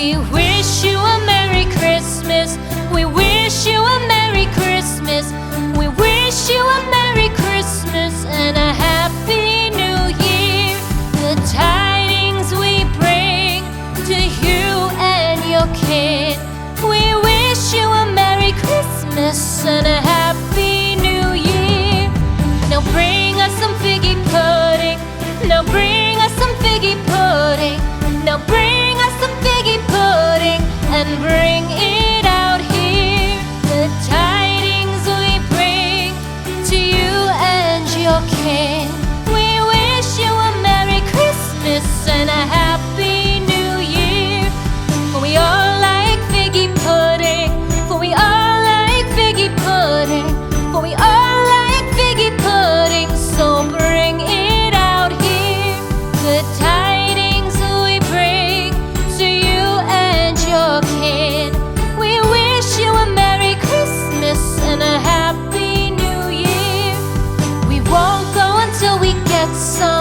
We wish you a Merry Christmas. We wish you a Merry Christmas. We wish you a Merry Christmas and a Happy New Year. The tidings we bring to you and your kid. We wish you a Merry Christmas and a Happy New Year. Now bring us some figgy pudding. Now bring us some figgy pudding. Now bring us some figgy pudding and bring it out here. The tidings we bring to you and your kin. We wish you a Merry Christmas and a Happy New Year. For we all like figgy pudding. For we all like figgy pudding. For we all like figgy pudding. So bring it out here. The tidings we bring to you and your kid. We wish you a Merry Christmas and a Happy New Year. We won't go until we get some